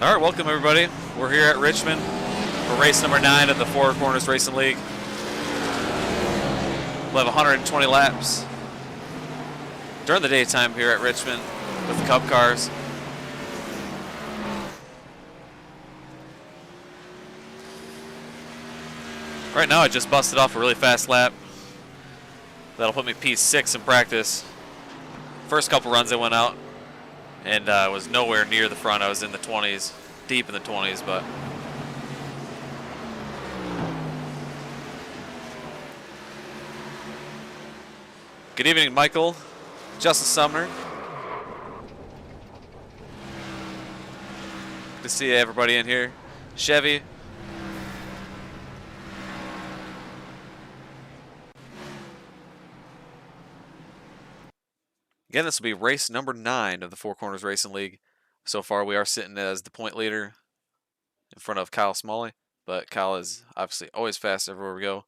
All right, welcome everybody. We're here at Richmond for race number 9 of the Four Corners Racing League. We'll have 120 laps during the daytime here at Richmond with the Cup cars. Right now I just busted off a really fast lap. That'll put me P6 in practice. First couple runs I went out and was nowhere near the front. I was in the 20s, deep in the 20s, but good evening, Michael, Justin Sumner. Good to see everybody in here. Chevy. Again, this will be race number 9 of the Four Corners Racing League. So far, we are sitting as the point leader in front of Kyle Smalley, but Kyle is obviously always fast everywhere we go.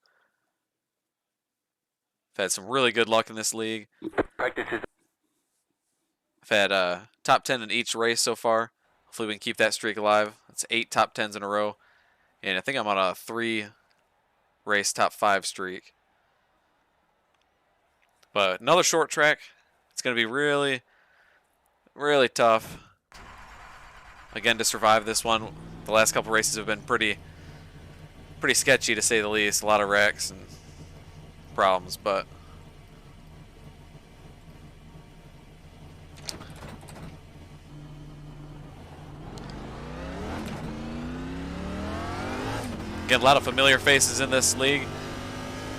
I've had some really good luck in this league. I've had top 10 in each race so far. Hopefully we can keep that streak alive. That's 8 top 10s in a row. And I think I'm on a 3-race top 5 streak. But another short track. It's going to be really, really tough, again, to survive this one. The last couple races have been pretty sketchy, to say the least. A lot of wrecks and problems, but again, a lot of familiar faces in this league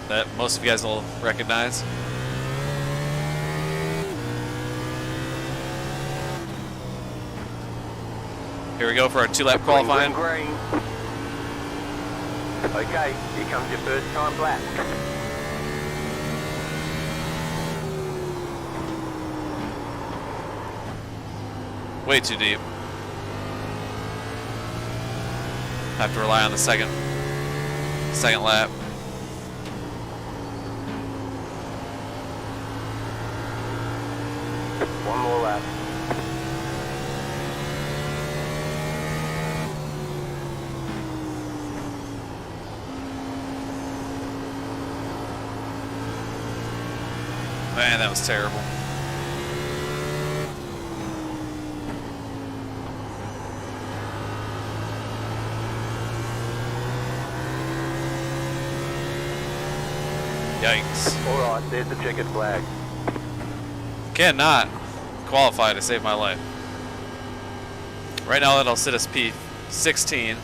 that most of you guys will recognize. Here we go for our 2-lap qualifying. Green. Okay, here comes your first time lap. Way too deep. Have to rely on the second lap. One more lap. Man, that was terrible. Yikes. Alright, there's the checkered flag. Cannot qualify to save my life. Right now that'll sit us P16.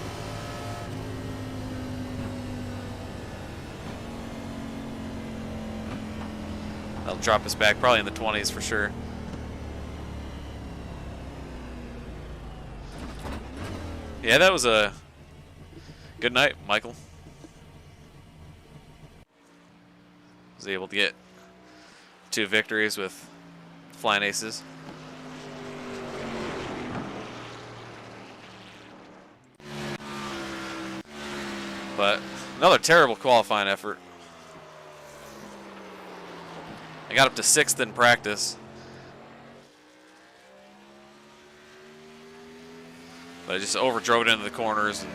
That'll drop us back probably in the 20s for sure. Yeah, that was a good night, Michael. Was able to get 2 victories with flying aces. But another terrible qualifying effort. I got up to 6th in practice. But I just overdrove it into the corners and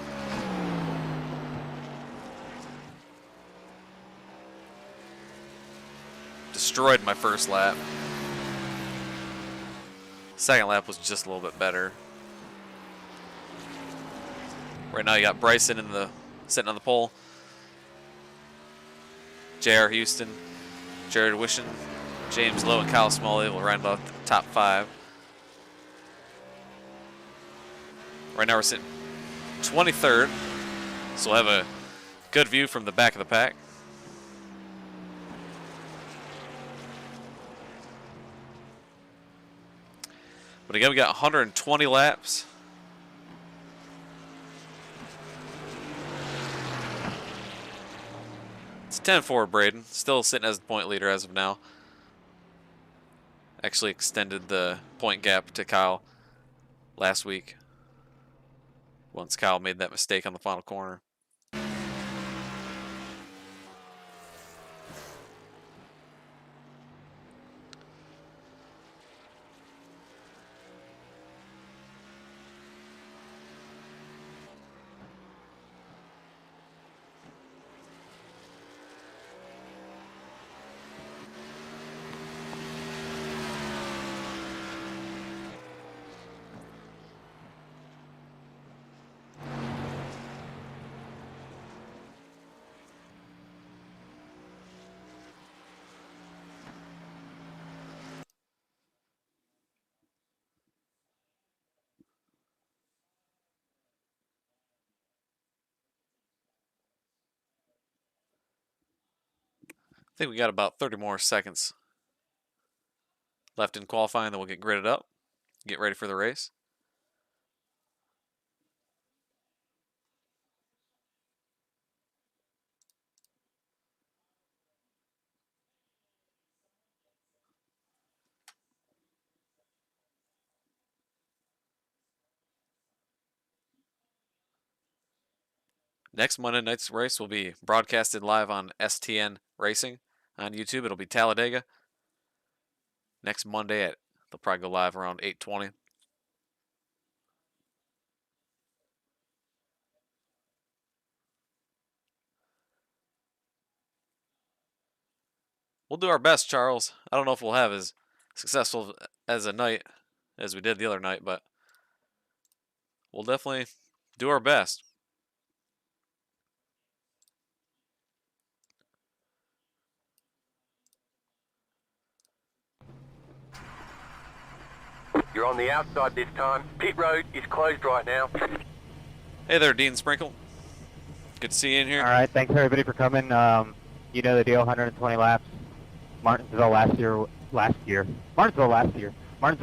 destroyed my first lap. Second lap was just a little bit better. Right now you got Bryson sitting on the pole. J.R. Houston, Jared Wishon, James Lowe, and Kyle Smalley will round out the top 5. Right now we're sitting 23rd, so we'll have a good view from the back of the pack. But again, we got 120 laps. It's 10-4 Braden, still sitting as the point leader as of now. Actually extended the point gap to Kyle last week, once Kyle made that mistake on the final corner. I think we got about 30 more seconds left in qualifying, then we'll get gridded up, get ready for the race. Next Monday night's race will be broadcasted live on STN Racing on YouTube. It'll be Talladega. Next Monday they'll probably go live around 8:20. We'll do our best, Charles. I don't know if we'll have as successful as a night as we did the other night, but we'll definitely do our best. You're on the outside this time. Pit road is closed right now. Hey there, Dean Sprinkle. Good to see you in here. All right, thanks everybody for coming. You know the deal, 120 laps. Martinsville Martinsville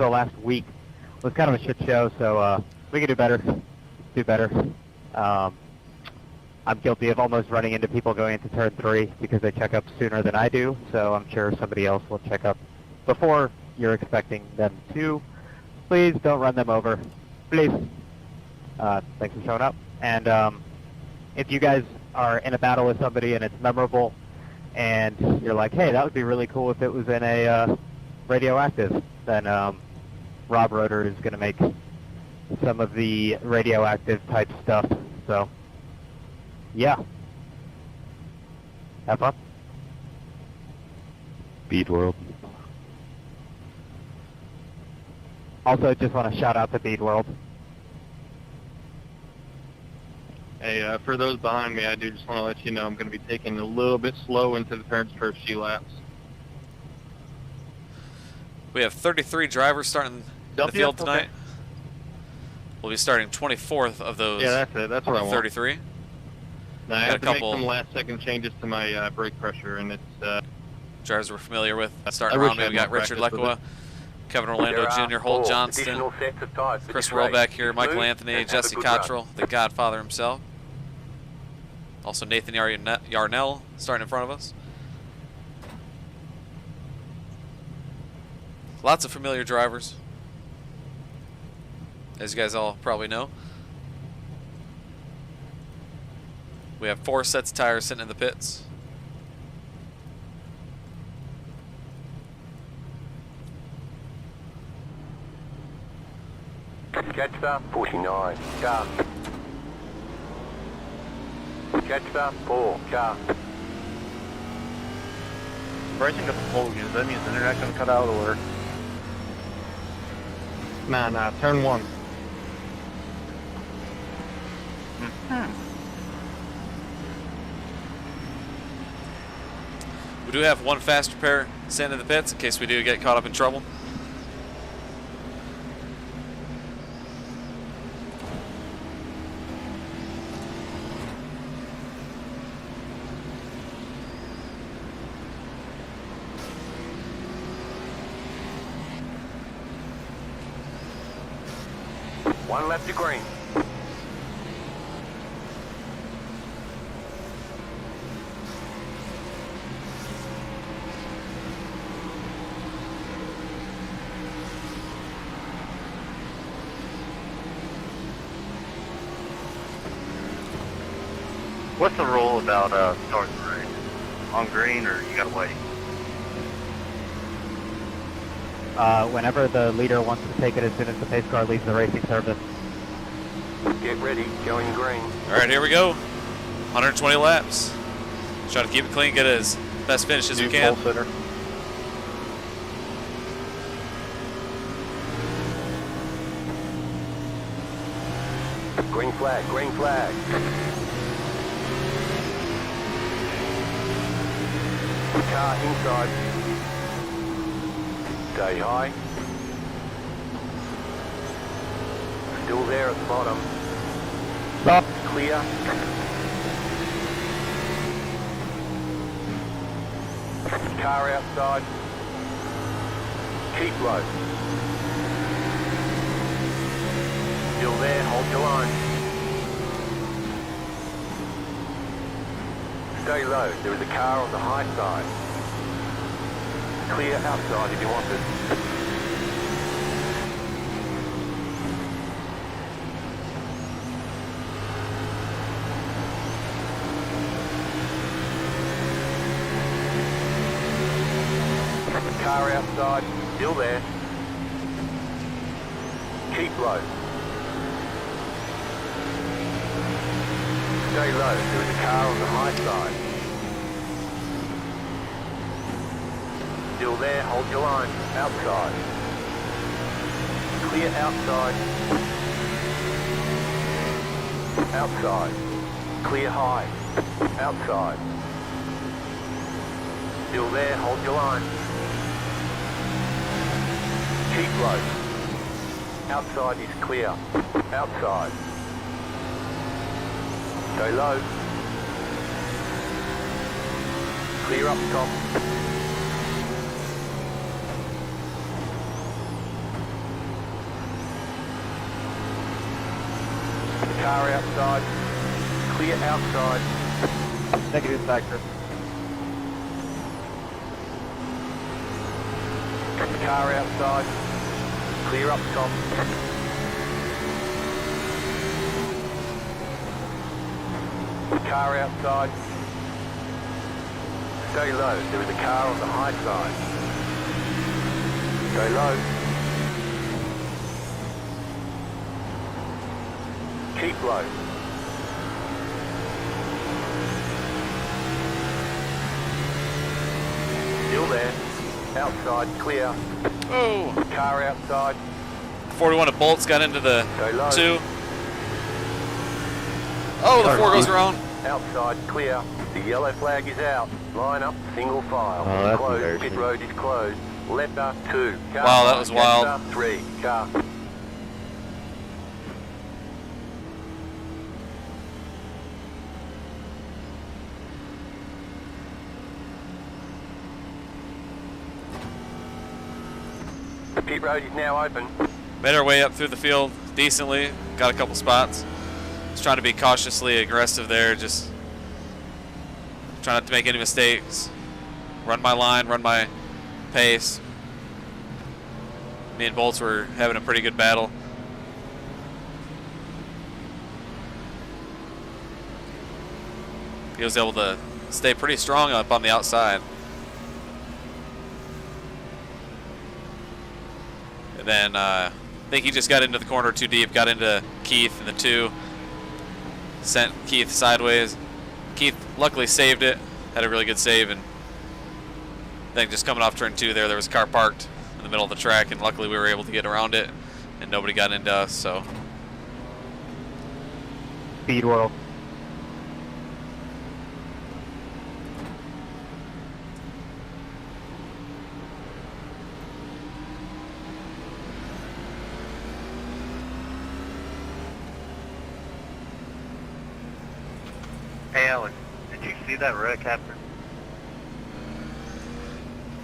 last week was kind of a shit show, so we can do better. I'm guilty of almost running into people going into turn 3 because they check up sooner than I do, so I'm sure somebody else will check up before you're expecting them to. Please don't run them over. Please. Thanks for showing up. And if you guys are in a battle with somebody and it's memorable, and you're like, hey, that would be really cool if it was in a radioactive, then Rob Roeder is going to make some of the radioactive type stuff. So, yeah. Have fun. Beat World. Also, just want to shout out to Beat World. Hey, for those behind me, I do just want to let you know I'm going to be taking a little bit slow into the turns for a few laps. We have 33 drivers starting in the field tonight. Okay. We'll be starting 24th of those. Yeah, that's it. That's what I want. 33. Now, I Got a have to make couple- some last-second changes to my brake pressure, and it's... Drivers we're familiar with. Starting I wish around I me, had we got more Richard practice with Lekwa, Kevin Orlando There are Jr., Holt 4 Johnston, additional sets of tyres for Chris this race. Roback here, Michael Move Anthony, and have a Jesse good run. Cottrell, the Godfather himself. Also Nathan Yarnell starting in front of us. Lots of familiar drivers, as you guys all probably know. We have 4 sets of tires sitting in the pits. Catch start 49, car. Catch start 4, car. Racing got the pole again. Does that mean the internet gonna cut out or? Nah, turn 1. We do have 1 fast repair sitting in the pits in case we do get caught up in trouble. One lap to green. What's the rule about starting the race? On green or you gotta wait? Whenever the leader wants to take it as soon as the pace car leaves the racing service. Get ready, going green. All right, here we go. 120 laps. Try to keep it clean, get as best finish as we can. Pole sitter. Green flag, green flag. Car inside. Stay high. Still there at the bottom. Stop. Clear. Car outside. Keep low. Still there, hold your line. Stay low, there is a car on the high side. Clear outside if you want it. Car outside, still there. Keep low. Stay low, there is a car on the high side. Still there, hold your line. Outside. Clear outside. Outside. Clear high. Outside. Still there, hold your line. Keep low. Outside is clear. Outside. Stay low. Clear up top. Car outside. Clear outside. Negative factor. Car outside. Clear up top. Car outside. Stay low. There is a car on the high side. Stay low. Keep low. Still there. Outside, clear. Oh, Car outside. 41 of Bolts got into the Stay low. 2. Oh, the 4 goes around. Outside, clear. The yellow flag is out. Line up, single file. Oh, that's Closed. embarrassing. Pit road is closed. Letter 2. Car Wow, that line. was wild. Letter 3. Car. The pit road is now open. Made our way up through the field decently. Got a couple spots. Just trying to be cautiously aggressive there. Just trying not to make any mistakes. Run my line, run my pace. Me and Bolts were having a pretty good battle. He was able to stay pretty strong up on the outside. And then I think he just got into the corner too deep, got into Keith in the 2. Sent Keith sideways. Keith luckily saved it, had a really good save, and then just coming off turn 2 there was a car parked in the middle of the track, and luckily we were able to get around it, and nobody got into us, so. Speed world. Hey, Alex, did you see that wreck happen?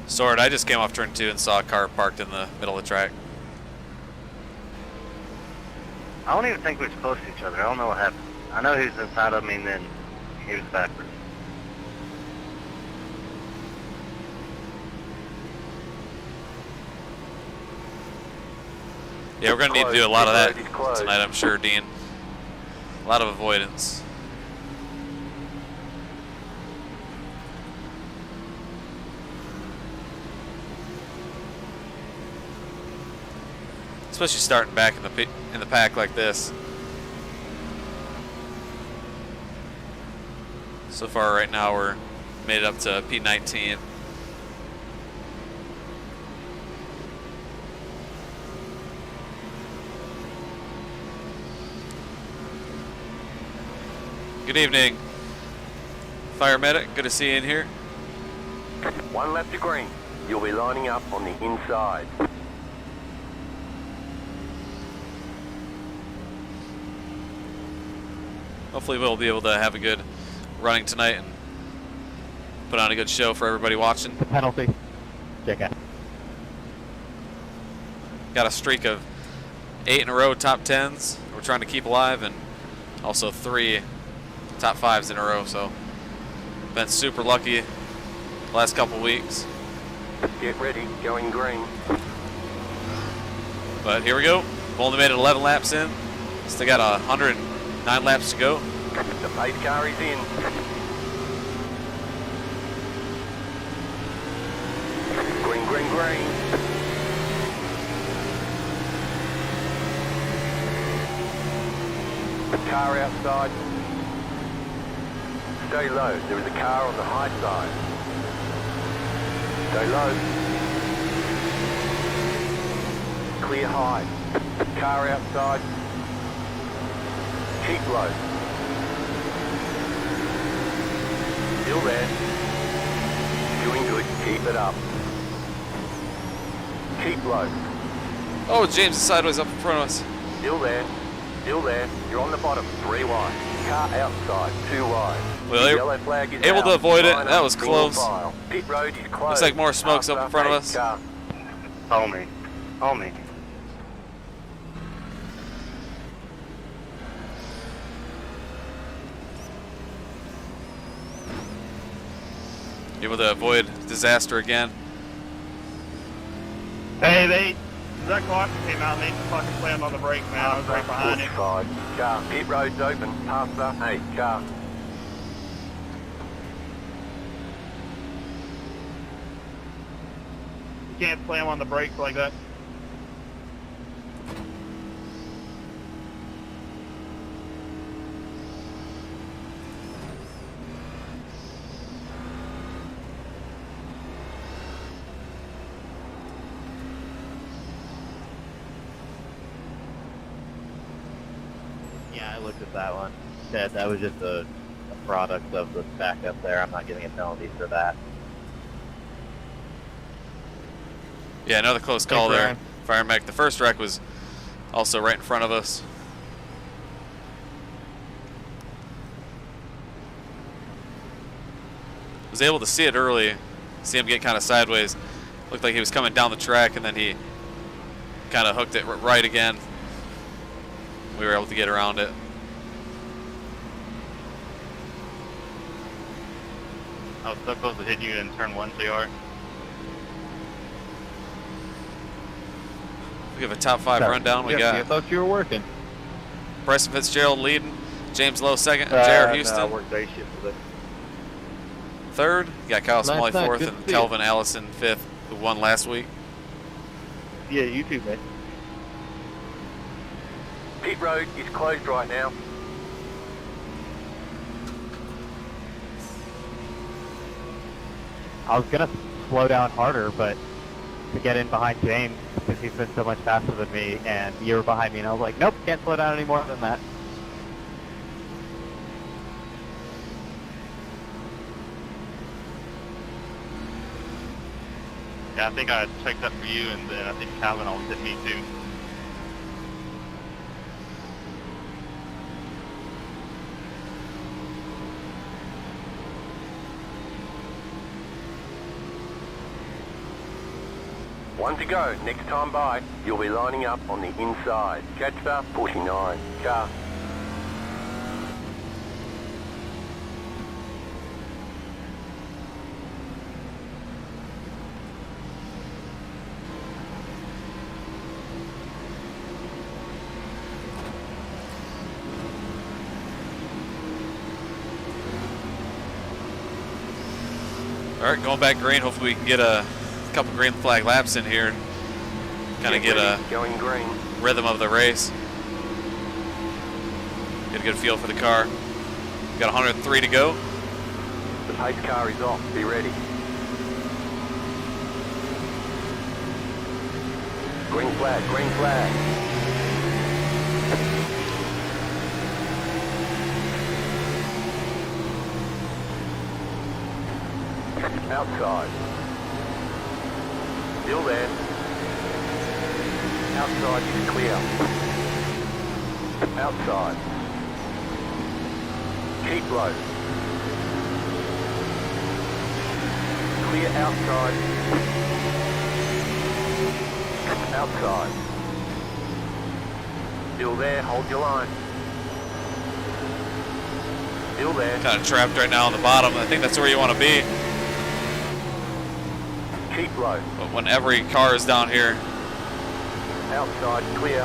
Sword, I just came off turn 2 and saw a car parked in the middle of the track. I don't even think we were close to each other. I don't know what happened. I know he was inside of me, and then he was backwards. Yeah, we're going to need to do a lot of that Pit road is closed. tonight, I'm sure, Dean. A lot of avoidance. Especially starting back in the pack like this. So far right now we're made it up to P19. Good evening, Fire Medic. Good to see you in here. 1 lap to green. You'll be lining up on the inside. Hopefully we'll be able to have a good running tonight and Put on a good show for everybody watching. The penalty. JK. Got a streak of 8 in a row top 10s. We're trying to keep alive, and also 3 top 5s in a row. So been super lucky the last couple weeks. Get ready, going green. But here we go. We've only made it 11 laps in. Still got 109 laps to go. The pace car is in. Green, green, green. The car outside. Stay low. There is a car on the high side. Stay low. Clear high. Car outside. Keep low. Still there. Doing good. Keep it up. Keep low. Oh, James is sideways up in front of us. Still there. Still there. You're on the bottom. 3 wide. Car outside. 2 wide. Well, The yellow flag is able out. to avoid it. Line That up, was single close. file. Pit road is closed. Looks like more smoke's up in front of us. Car. Hold me. Hold me. Able to avoid disaster again. Hey, that clock came out and they fucking slammed on the brake, man. I was right behind it. Side. Car. Pit road's open. Past the 8. Car. You can't slam on the brakes like that. Yeah, I looked at that one. That was just a product of the backup there. I'm not giving a penalty for that. Yeah, another close call Thanks, there. Fire Mech. The first wreck was also right in front of us. Was able to see it early, see him get kind of sideways. Looked like he was coming down the track, and then he kind of hooked it right again. We were able to get around it. I was so close to hitting you in turn 1 CR. We have a top 5 rundown. We I got thought you were working. Bryson Fitzgerald leading, James Lowe second, and Jared Houston No, work day shift today. third. You got Kyle Smalley Nice, fourth, good and to see Kelvin Allison fifth, who won last week. Yeah, you too, man. Pit road is closed right now. I was gonna slow down harder, but to get in behind James because he's been so much faster than me, and you were behind me, and I was like, nope, can't slow down any more than that. Yeah, I think I checked up for you, and then I think Calvin almost hit me too. One to go. Next time by, you'll be lining up on the inside. Jetstar 49. Car. All right, going back green. Hopefully we can get a couple green flag laps in here. Kind of get a going green. rhythm of the race. Get a good feel for the car. Got 103 to go. The pace car is off. Be ready. Green flag. Green flag. Outside. Still there. Outside is clear. Outside. Keep low. Clear outside. Outside. Still there, hold your line. Still there. Kind of trapped right now on the bottom. I think that's where you want to be. Keep low. But when every car is down here, Outside, clear.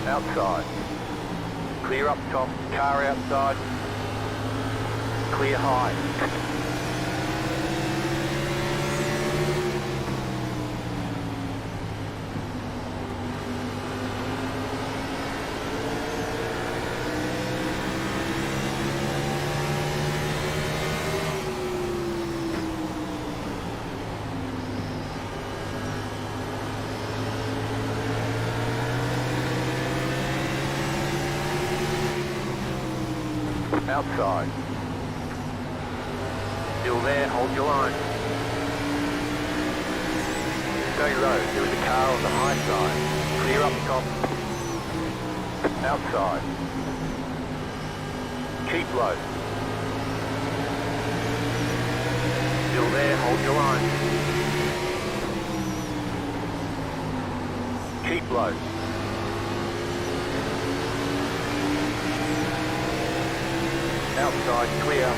Outside. Clear up top, car outside. Clear high. Outside. Still there, hold your line. Stay low, there is a car on the high side. Clear up top. Outside. Keep low. Still there, hold your line. Keep low. Outside, clear.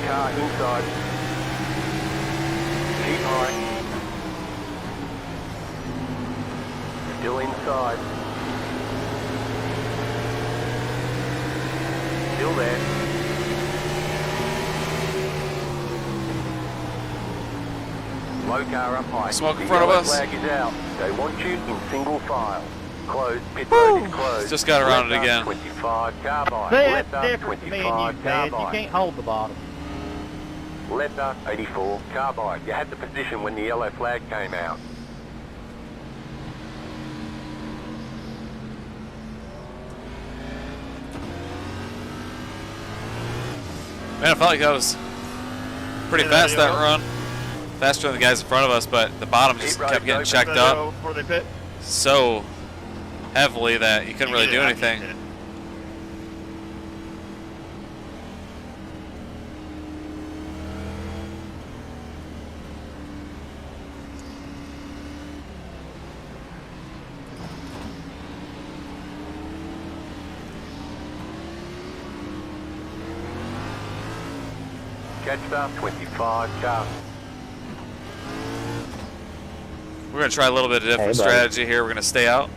Car inside. Keep high. Still inside. Still there. Low car up high. Smoke in The front of yellow us. flag is out. They want you in single file. Closed. Pit road is closed. Just got around it Letter again. 25 carbine. That's Letter different to me and you, 25 Ted. You carbine. can't hold the bottom. Letter 84 carbine. You had the position when the yellow flag came out. man, I felt like that was pretty fast that run. Faster than the guys in front of us, but the bottom just kept getting checked up Before they pit. so heavily that you couldn't really do anything. Catch up 25 car. We're going to try a little bit of different Hey, buddy. strategy here. We're going to stay out,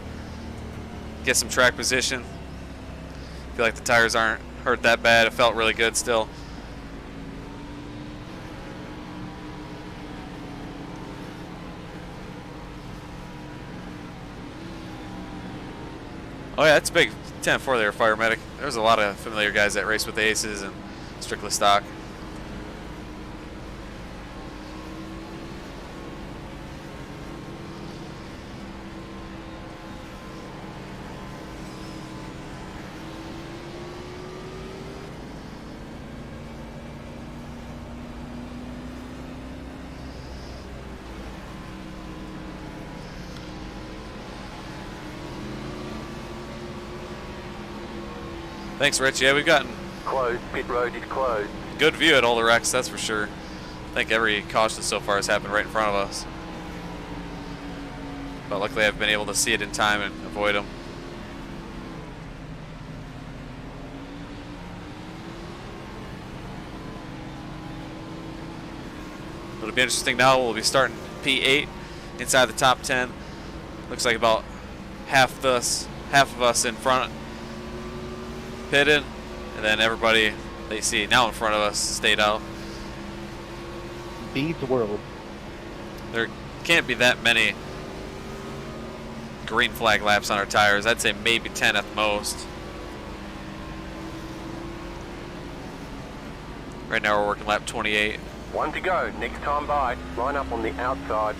get some track position. Feel like the tires aren't hurt that bad. It felt really good still. Oh yeah, that's a big 10-4 there, Fire Medic. There's a lot of familiar guys that race with the Aces and Strictly Stock. Thanks, Rich. Yeah, we've gotten Closed. Pit road is closed. good view at all the wrecks, that's for sure. I think every caution so far has happened right in front of us. But luckily I've been able to see it in time and avoid them. It'll be interesting now. We'll be starting P8 inside the top 10. Looks like about half of us in front pitted, and then everybody that you see now in front of us stayed out. Bede's world. There can't be that many green flag laps on our tires. I'd say maybe 10 at the most. Right now we're working lap 28. 1 to go. Next time by, line up on the outside.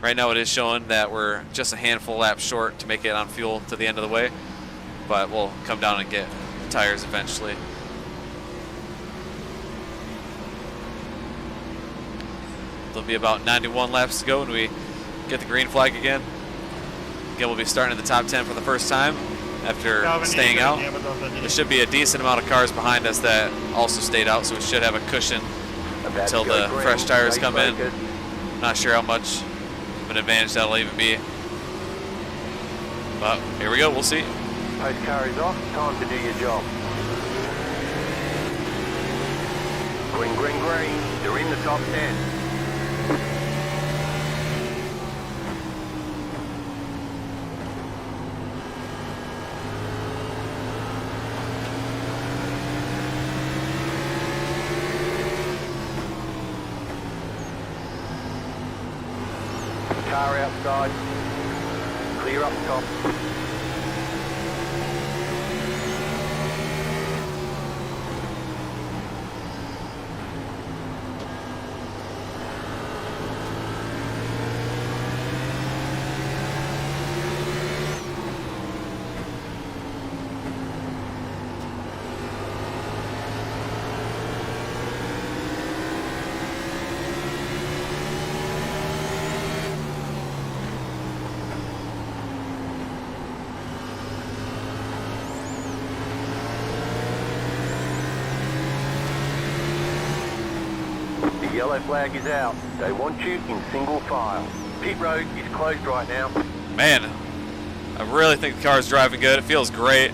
Right now it is showing that we're just a handful of laps short to make it on fuel to the end of the way, but we'll come down and get tires eventually. There'll be about 91 laps to go when we get the green flag again. Again, we'll be starting in the top 10 for the first time after staying out. There should be a decent amount of cars behind us that also stayed out, so we should have a cushion until the fresh tires come in. Not sure how much of an advantage that'll even be. But here we go, we'll see. Post car is off, time to do your job. Green, green, green. You're in the top 10. Car outside. Clear up top. The yellow flag is out. They want you in single file. Pit road is closed right now. Man, I really think the car's driving good. It feels great.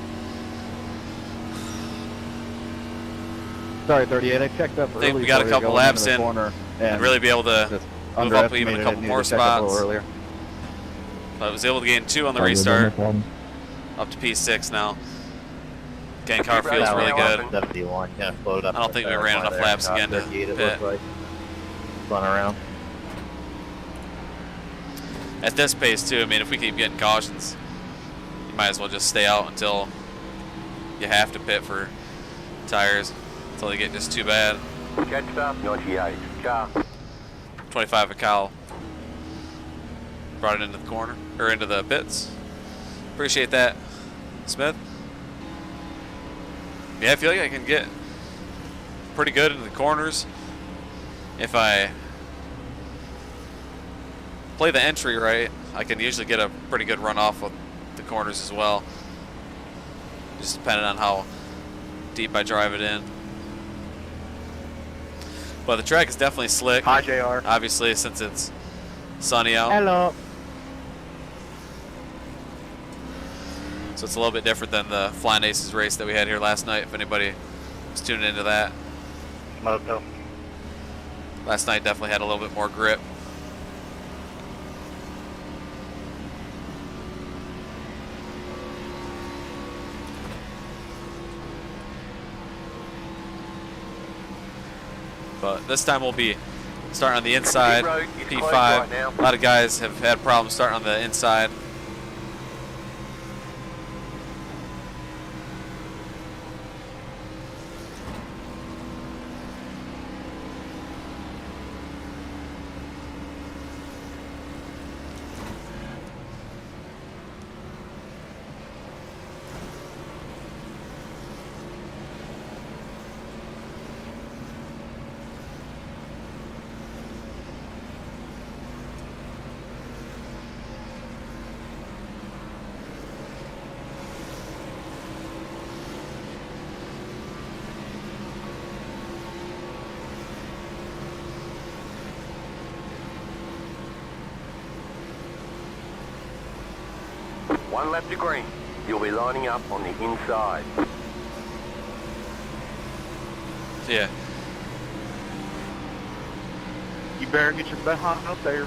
Sorry, 38. I checked up I think early we got a before couple going laps into the in corner and really be able to just move up even a underestimated couple it, more needed to check up a little spots. earlier. But I was able to gain 2 on the restart. Up to P6 now. Again, car feels really good. 71, yeah, slowed up. I don't think we ran enough laps again to 38, it pit. looks like. Run around. At this pace too, I mean, if we keep getting cautions, you might as well just stay out until you have to pit for tires, until they get just too bad. Catch up, 98. Car. 25 of Kyle brought it into the corner, or into the pits. Appreciate that, Smith. Yeah, I feel like I can get pretty good into the corners if I play the entry right. I can usually get a pretty good run off with the corners as well, just depending on how deep I drive it in. But the track is definitely slick. Hi, JR. Obviously, since it's sunny out. Hello. So it's a little bit different than the Flying Aces race that we had here last night, if anybody was tuning into that. Moto. Last night definitely had a little bit more grip. But this time we'll be starting on the inside, P5. A lot of guys have had problems starting on the inside. One lap to green. You'll be lining up on the inside. Yeah. You better get your butt up there.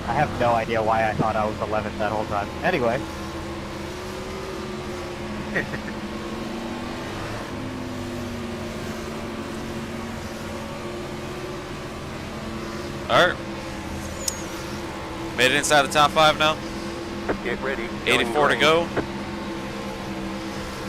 I have no idea why I thought I was 11th that whole time. Anyway. All right. Made it inside the top 5 now. Get ready. 84 to go.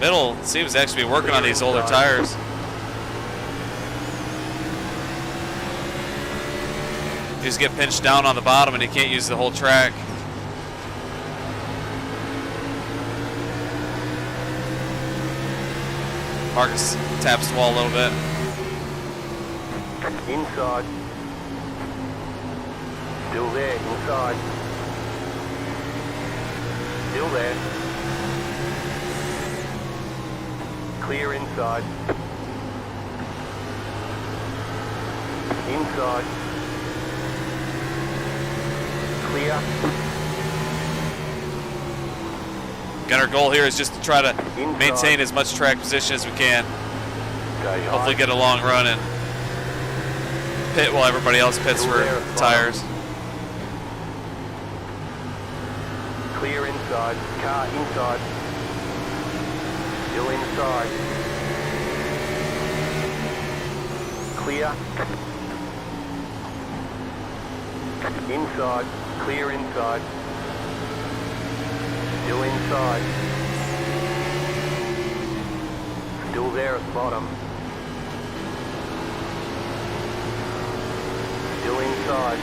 Middle seems to actually be working on these older tires. You just get pinched down on the bottom and you can't use the whole track. Marcus taps the wall a little bit. Inside. Still there, inside. Still there. Clear inside. Inside. Clear. Again, our goal here is just to try to maintain as much track position as we can. Hopefully get a long run and pit while everybody else pits for tires. Clear inside. Car inside. Still inside. Clear. Inside. Clear inside. Still inside. Still there at the bottom. Still inside.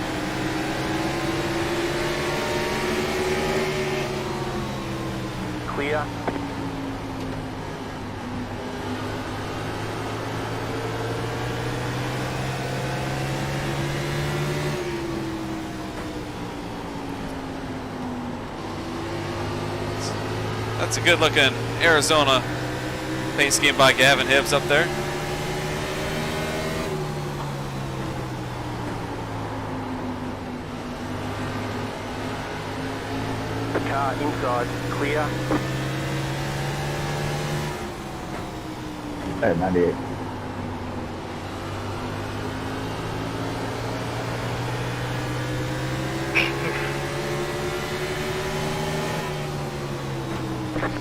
Clear. That's a good looking Arizona paint scheme by Gavin Hibbs up there. The car inside, clear. Hey, 98.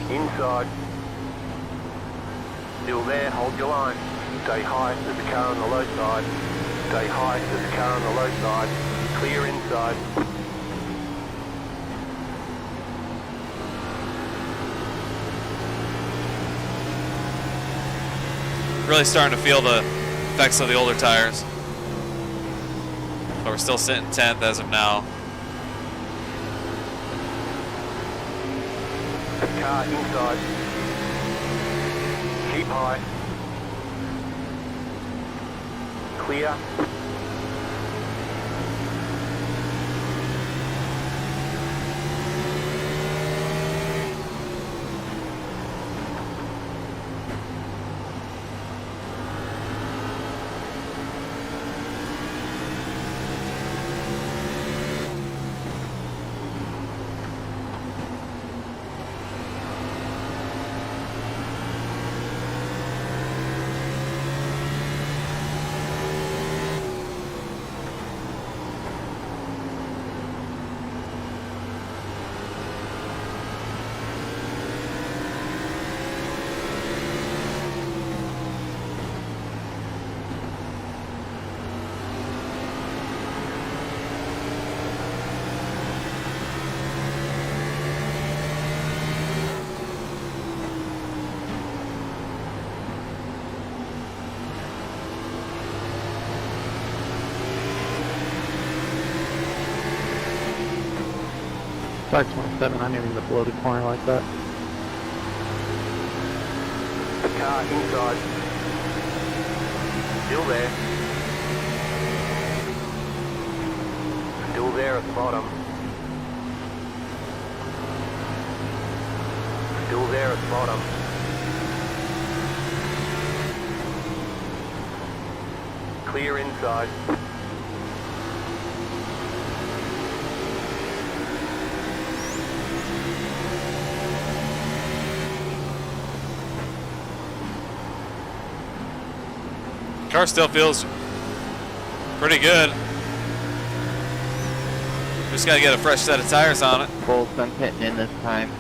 Inside. Still there, hold your line. Stay high, there's a car on the low side. Stay high, there's a car on the low side. Clear inside. Really starting to feel the effects of the older tires. But we're still sitting 10th as of now. Car inside. Keep high. Clear. Side 27, I never even floated corner like that. The car inside. Still there. Still there at the bottom. Still there at the bottom. Clear inside. Car still feels pretty good. Just gotta get a fresh set of tires on it. Both been pitting in this time.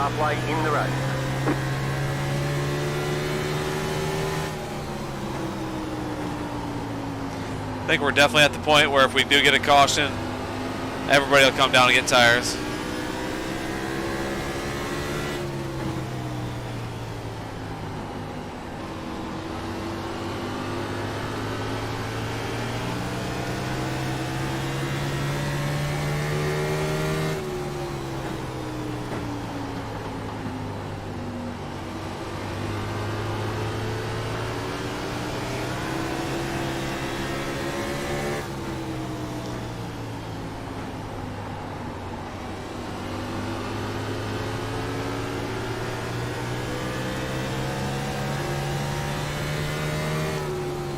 halfway in the race. I think we're definitely at the point where if we do get a caution, everybody will come down and get tires.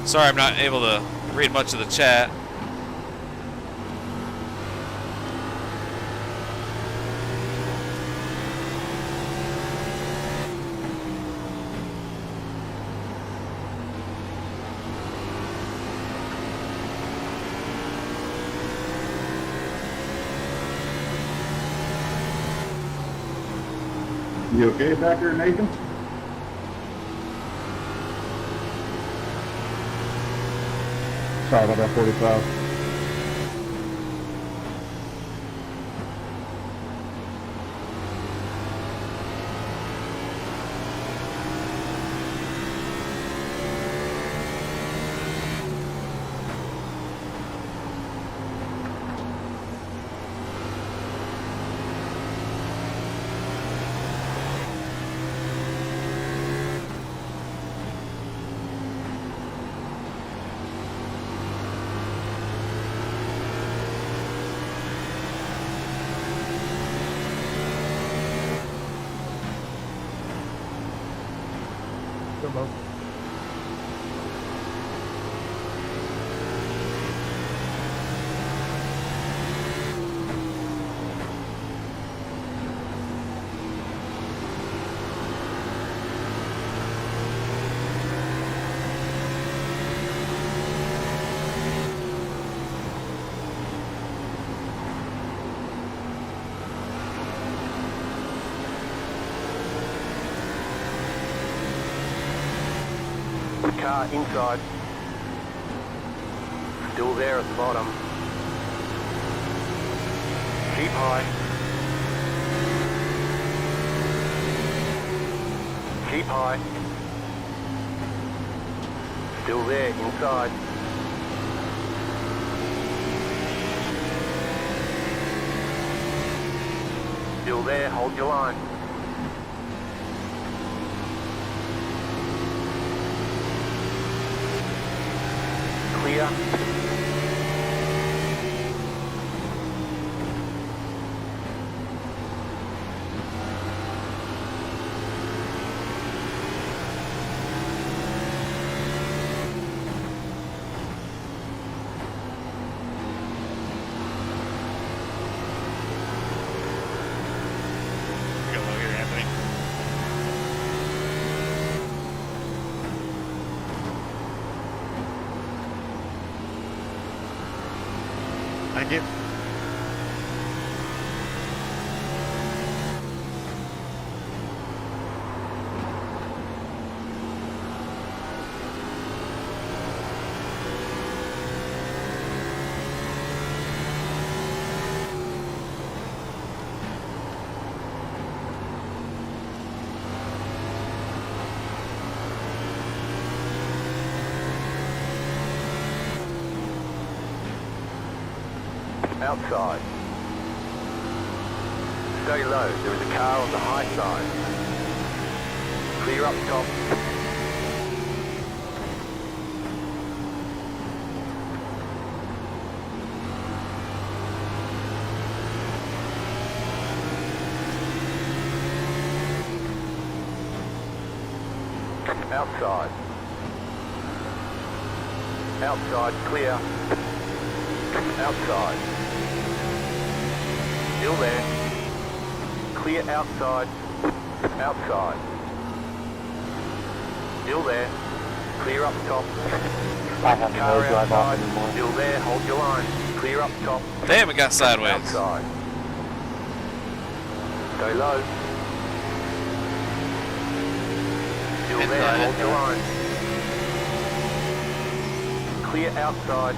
Sorry, I'm not able to read much of the chat. You okay back there, Nathan? Sorry about that 45. Car inside. Still there at the bottom. Keep high. Keep high. Still there inside. Still there, hold your line. Clear. Thank you. Outside. Stay low, there is a car on the high side. Clear up top. Outside. Outside, clear. Outside. Still there. Clear outside. Outside. Still there. Clear up top. I have no Car drive off outside. anymore. Still there. Hold your line. Clear up top. Damn, it got sideways. Outside. Stay low. Still there, Inside, hold your inside. line. Clear outside.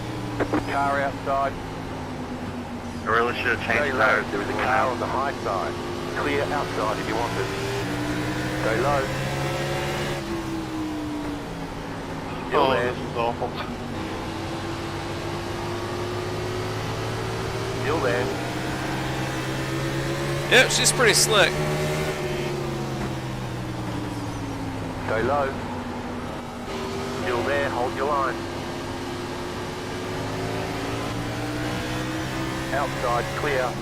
Car outside. I really should have Stay changed low, tires. there is a car on the high side. Clear outside if you want it. Stay low. Still Oh, there. this is awful. Still there. Yep, she's pretty slick. Stay low. Still there, hold your line. Outside, clear.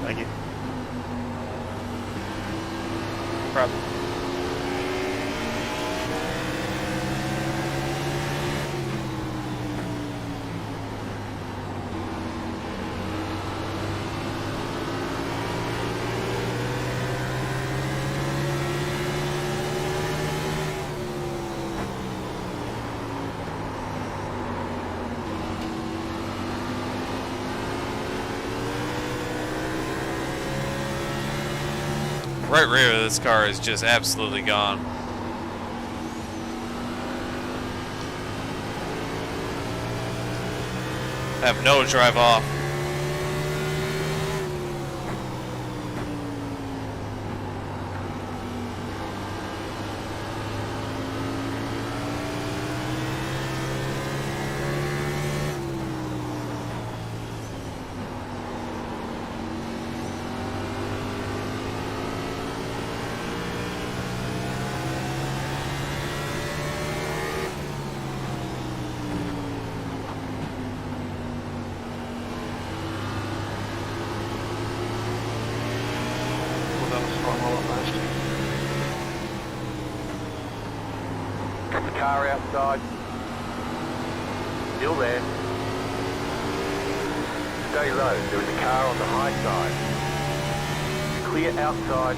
Thank you. Problem. Right rear of this car is just absolutely gone. Have no drive off. Well, that was fun all last year. Car outside. Still there. Stay low, there is a car on the high side. Clear outside.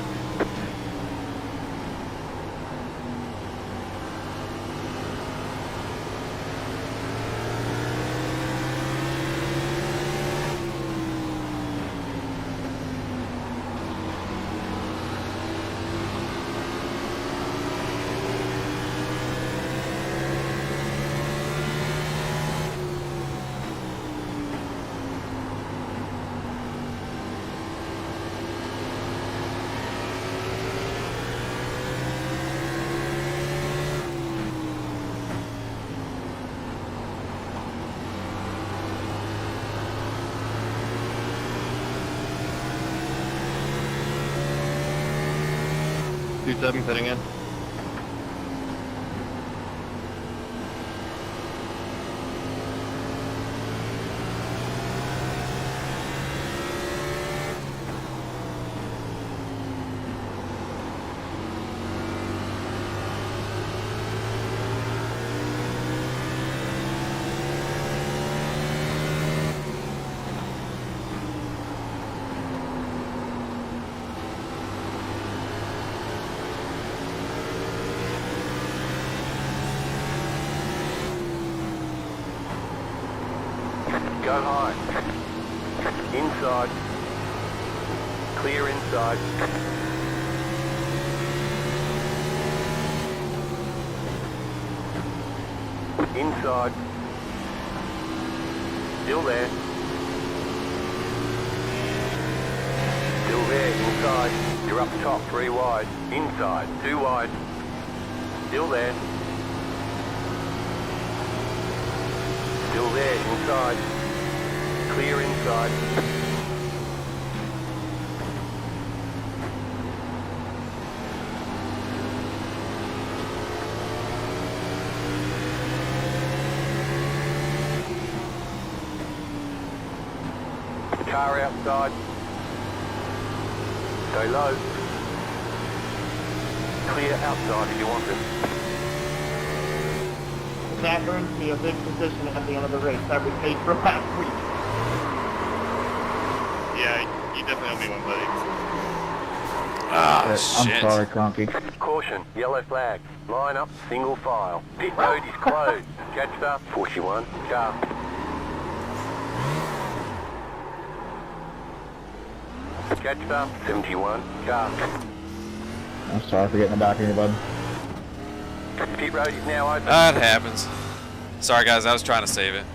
Two 7 fitting in. Go high. Inside. Clear inside. Inside. Still there. Still there, inside. You're up top, 3 wide. Inside, 2 wide. Still there. Still there, inside. Clear inside. Car outside. Stay low. Clear outside if you want it. That earns me a big position at the end of the race. That we paid for last week. Yeah, you definitely owe me one, buddy. Ah, I'm shit. sorry, Cronky. Caution, yellow flag. Line up, single file. Pit road is closed. Catch up, 41, car. Catch up, 71, car. I'm sorry for getting the back of you, bud. Pit road is now open. That happens. Sorry, guys. I was trying to save it.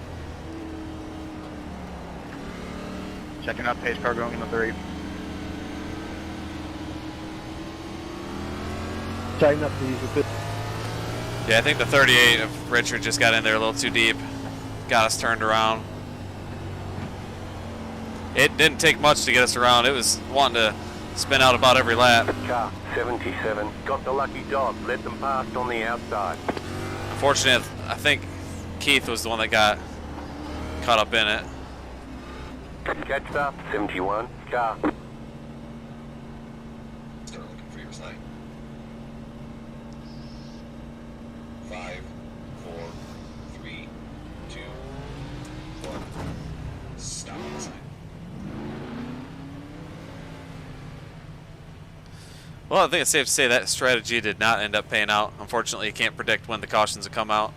Checking out pace car going into 3. Tighten up these a bit. Yeah, I think the 38 of Richard just got in there a little too deep. Got us turned around. It didn't take much to get us around. It was wanting to spin out about every lap. Car, 77. Got the lucky dog. Let them past on the outside. Unfortunately, I think Keith was the one that got caught up in it. Catch up, 71, car. Start looking for your sight. 5, 4, 3, 2, 1. Stop the sign. Well, I think it's safe to say that strategy did not end up paying out. Unfortunately, you can't predict when the cautions will come out.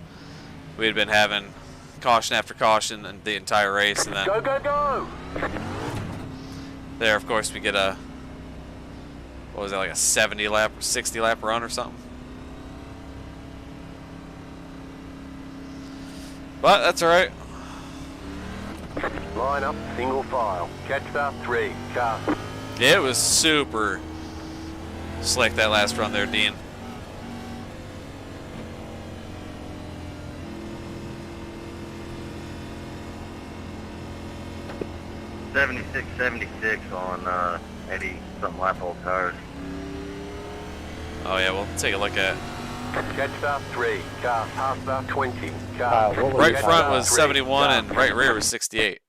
We had been having caution after caution in the entire race, and then Go, go, go! there, of course, we get a, what was that, like a 70 lap or 60 lap run or something. But that's all right. Line up, single file. Catch up, 3, car. Yeah, it was super slick that last run there, Dean. '76, 76 on 80 something lap old tires. Oh yeah, we'll take a look at. Catch up, 3, car. Past up, 20, car. Right Catch front up, was 3, 71 car. and right rear was 68.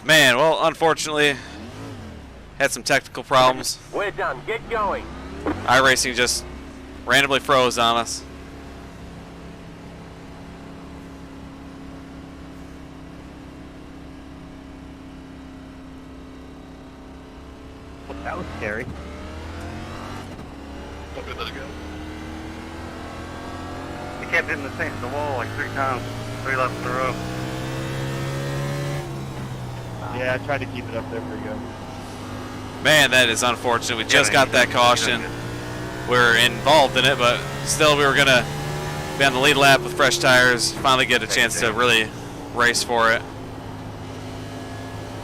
Man, well, unfortunately, had some technical problems. We're done. Get going. iRacing just randomly froze on us. scary. Okay, let's go. He kept hitting the wall like 3 times, 3 laps in a row. Yeah, I tried to keep it up there for you. Man, that is unfortunate. We just got that caution. We're involved in it, but still we were going to be on the lead lap with fresh tires, finally get a chance to really race for it.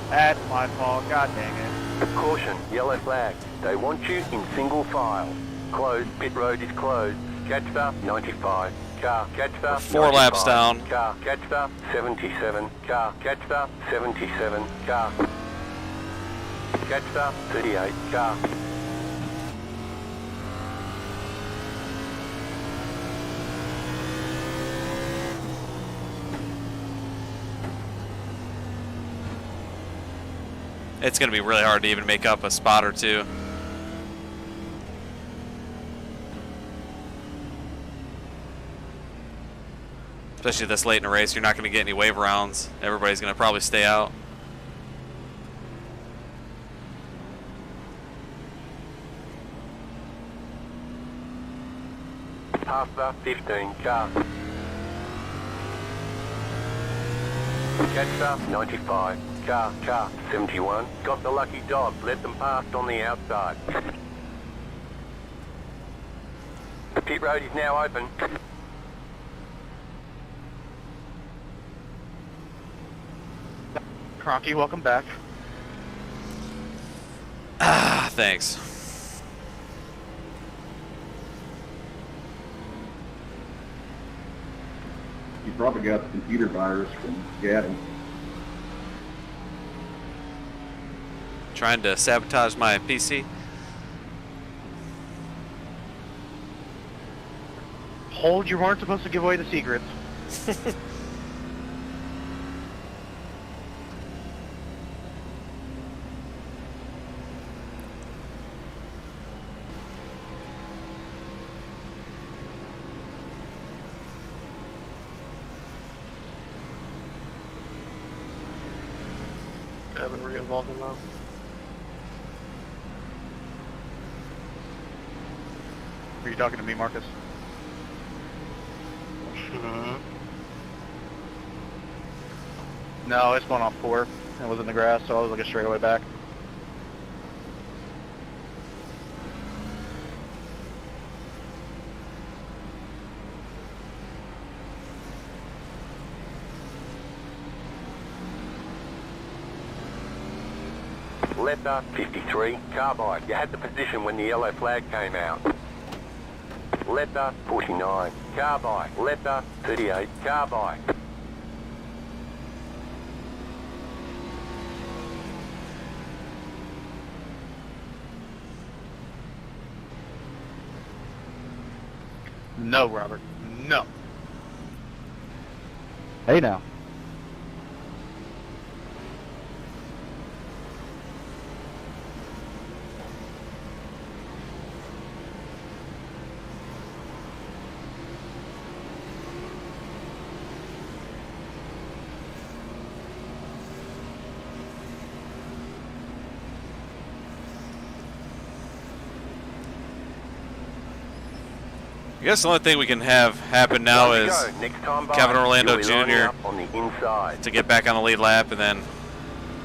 That's my fault. God dang it. Caution, yellow flag. They want you in single file. Closed, pit road is closed. Catch stop 95. Car, catch stop 4 laps down. Car, catch stop 77. Car, catch stop 77. Car. Catch stop 38. Car. It's going to be really hard to even make up a spot or two. Especially this late in a race, you're not going to get any wave rounds. Everybody's going to probably stay out. Half the 15. Car. Catch stop 95. Car 71. Got the lucky dog. Let them past on the outside. The pit road is now open. Cronky, welcome back. Ah, thanks. You probably got the computer virus from Gavin. Trying to sabotage my PC. Hold, you weren't supposed to give away the secrets. Haven't re-involved in that. Are you talking to me, Marcus? No, it's going on 4. It was in the grass, so I was looking straight away back. Letter 53. Carbide. You had the position when the yellow flag came out. Letter 49. Carbide. Letter 38. Carbide. No, Robert. No. Hey now. I guess the only thing we can have happen now is Kevin Orlando Jr. to get back on the lead lap and then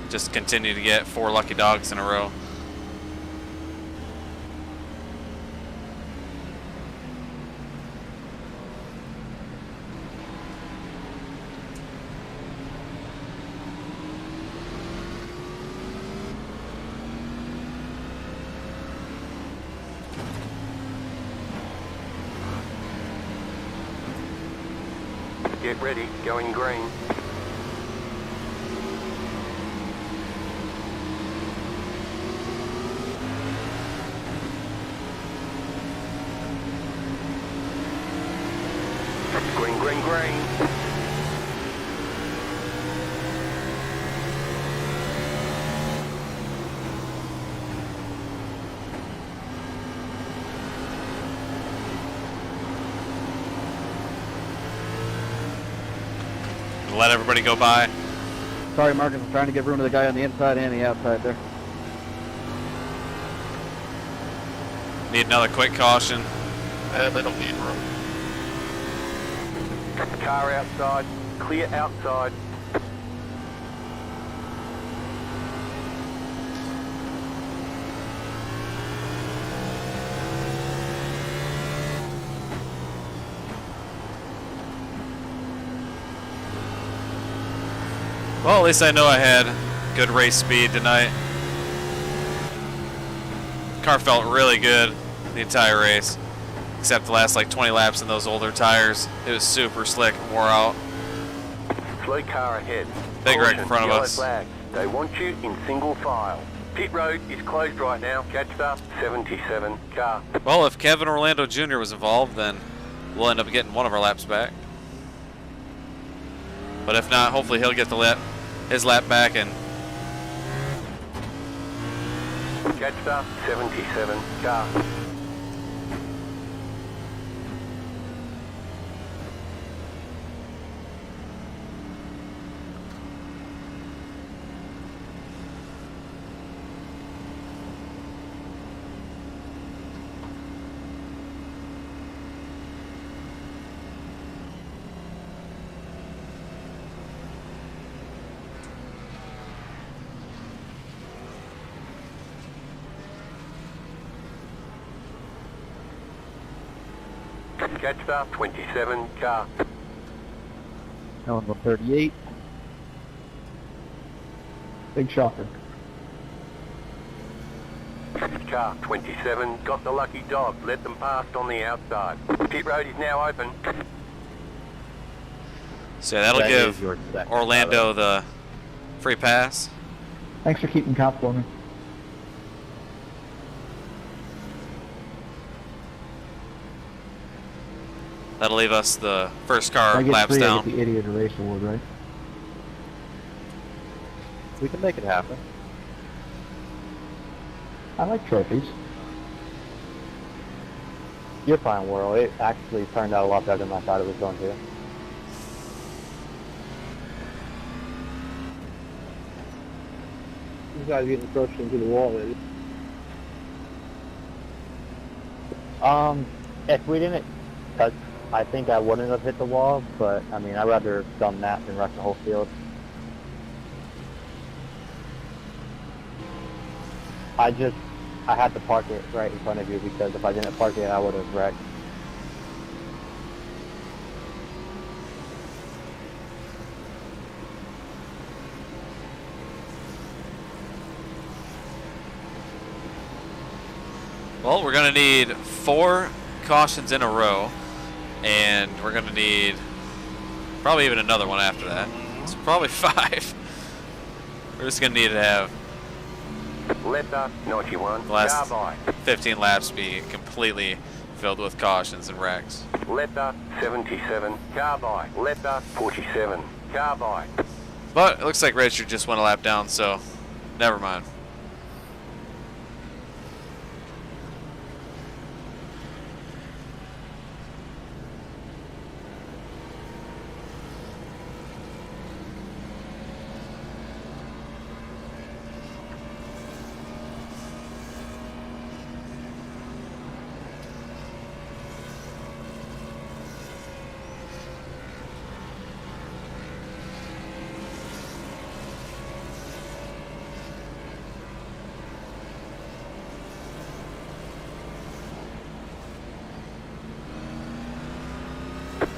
just continue to get 4 lucky dogs in a row. Get ready, going green. Green, green, green. Let everybody go by. Sorry, Marcus. I'm trying to give room to the guy on the inside and the outside there. Need another quick caution. They don't need room. Car outside. Clear outside. Well, at least I know I had good race speed tonight. Car felt really good the entire race, except the last like 20 laps in those older tires. It was super slick and wore out. Slow car ahead. Big wreck in Caution, front of yellow us. Flag. They want you in single file. Pit road is closed right now. Catch up. 77 car. Well, if Kevin Orlando Jr. was involved, then we'll end up getting one of our laps back. But if not, hopefully he'll get his lap back and Catch up. 77 car. Catch up. 27 car. Number 38. Big shocker. Car 27 got the lucky dog. Let them past on the outside. Pit road is now open. so that'll That give is your second Orlando the free pass. Thanks for keeping count for me. That'll leave us the first If car I get laps 3, I down. get the idiot race award, right? We can make it happen. I like trophies. You're fine, World. It actually turned out a lot better than I thought it was going to. You guys getting crushed into the wall, lady. If we didn't touch, I think I wouldn't have hit the wall, but I mean, I'd rather have done that than rush the whole field. I had to park it right in front of you because if I didn't park it, I would have wrecked. Well, we're going to need 4 cautions in a row, and we're going to need probably even another one after that. So probably 5. We're just going to need to have Left up. 91 the last car by. 15 laps be completely filled with cautions and wrecks. Left up. 77 car by. Left up. 47 car by. But it looks like Richard just went a lap down, so never mind.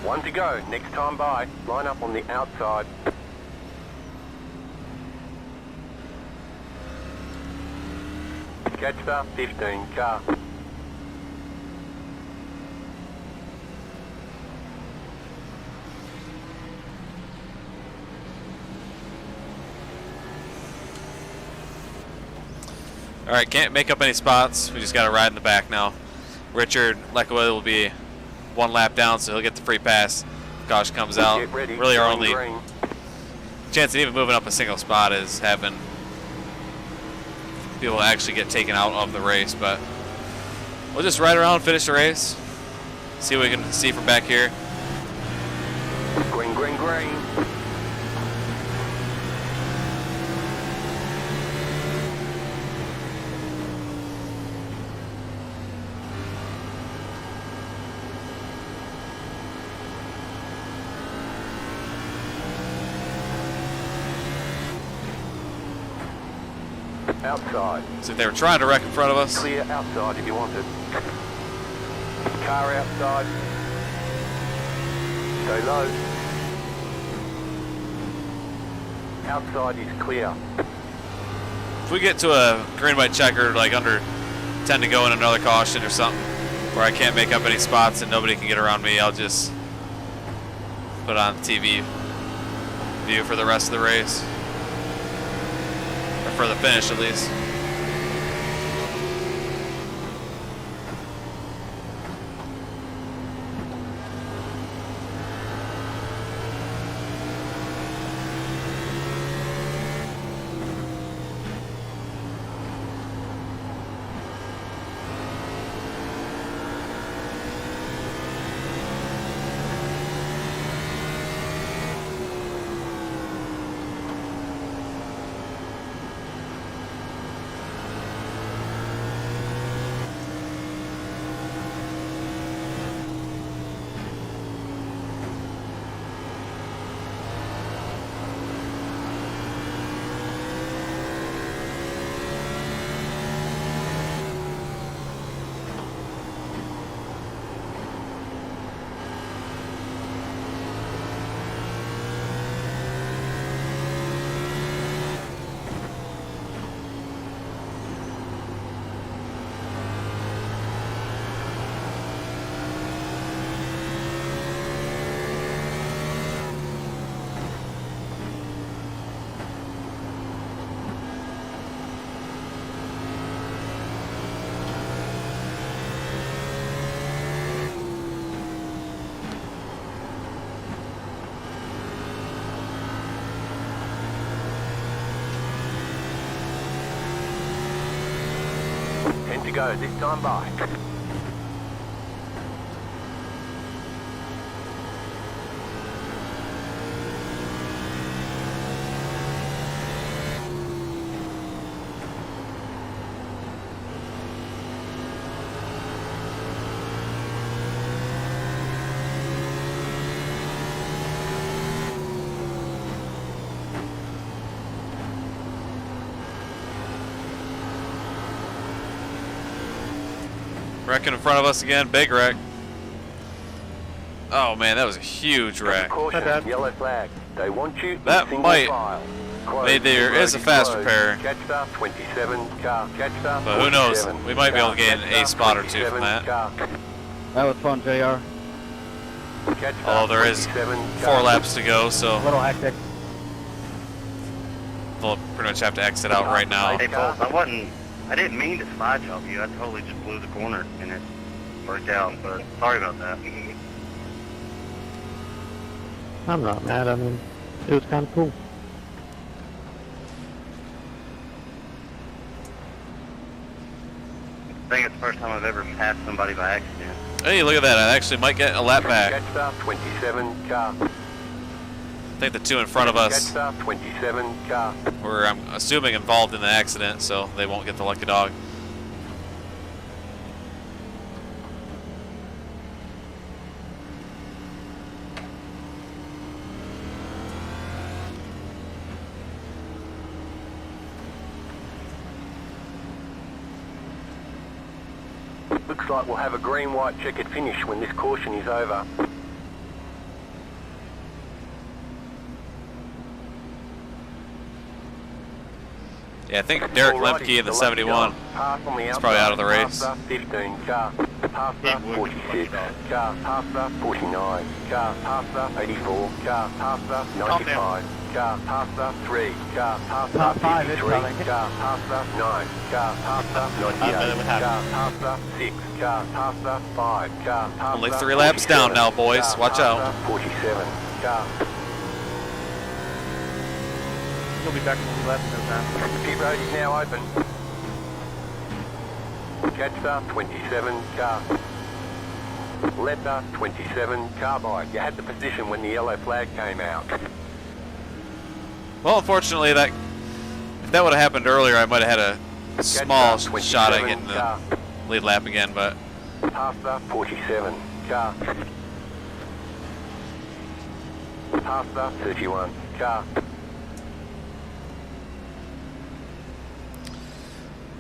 One to go. Next time by. Line up on the outside. Catch up. 15 car. Alright, can't make up any spots. We just got to ride in the back now. Richard Lekaway will be 1 lap down, so he'll get the free pass. Caution comes out. Get ready. Really our Going only green. chance of even moving up a single spot is having people actually get taken out of the race, but we'll just ride around, finish the race, see what we can see from back here. Green, green, green. outside. See, they were trying to wreck in front of us. Clear outside if you want it. Car outside. Stay low. Outside is clear. If we get to a green white checker, like under 10 to go in another caution or something, where I can't make up any spots and nobody can get around me, I'll just put on TV view for the rest of the race. Or for the finish at least. To go this time by. Wrecking in front of us again, big wreck. Oh man, that was a huge wreck. Caution, yellow flag. They want you That single might. file. Maybe there is a fast repair. Catch star 27 car. Catch star But who knows? 47 We might be able to gain car. a spot or two from that. Car. That was fun, JR. Catch star Oh, there is 27 4 car. laps to go, so A little hectic. we'll pretty much have to exit out right now. Hey, Pulse, I didn't mean to slide job you. I totally just blew the corner and it worked out, but sorry about that. I'm not mad. I mean, it was kind of cool. I think it's the first time I've ever passed somebody by accident. Hey, look at that. I actually might get a lap back. Catch star 27 car. I think the two in front of Catch us star 27 car. were, I'm assuming, involved in the accident, so they won't get the lucky dog. Looks like we'll have a green-white checkered finish when this caution is over. Yeah, I think Derek Lemke in the 71 is probably out of the race. 15 car, pasta 46 car, pasta 49 car, pasta 84 car, pasta 95 car, pasta 3 car, pasta Top 5 is 53 coming. car, pasta 9 car, pasta 98 car, pasta 6 car, pasta 5 car, pasta Only 3 laps down 47 now, boys. car, Watch out. pasta 47 car. He'll be back when we left no time. The pit road is now open. Catch star 27 car. Letter 27 carbide. You had the position when the yellow flag came out. Well, unfortunately, if that would have happened earlier, I might have had a small shot at getting the lead lap again, but Pasta 47 car. Pasta 31 car.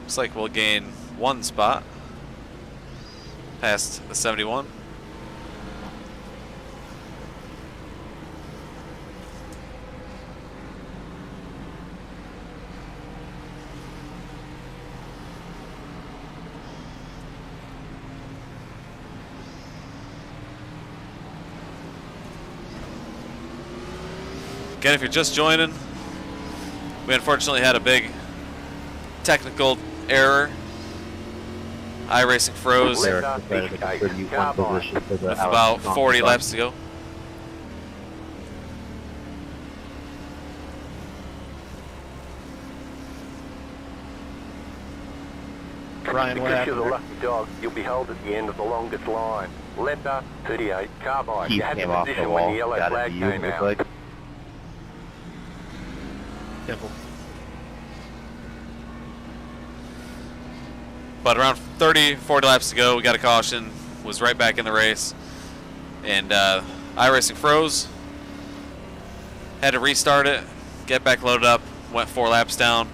Looks like we'll gain 1 spot past the 71. Again, if you're just joining, we unfortunately had a big technical error. iRacing froze with about 40 laps to go. Ryan, what Because you're the happened? lucky dog, you'll be held at the end of the longest line. Letter 38, carbide. Keith You had came the off the position when wall. the yellow Got it flag to you, came looks out. like. Simple. But around 30, 40 laps to go, we got a caution, was right back in the race. And iRacing froze. Had to restart it, get back loaded up, went 4 laps down.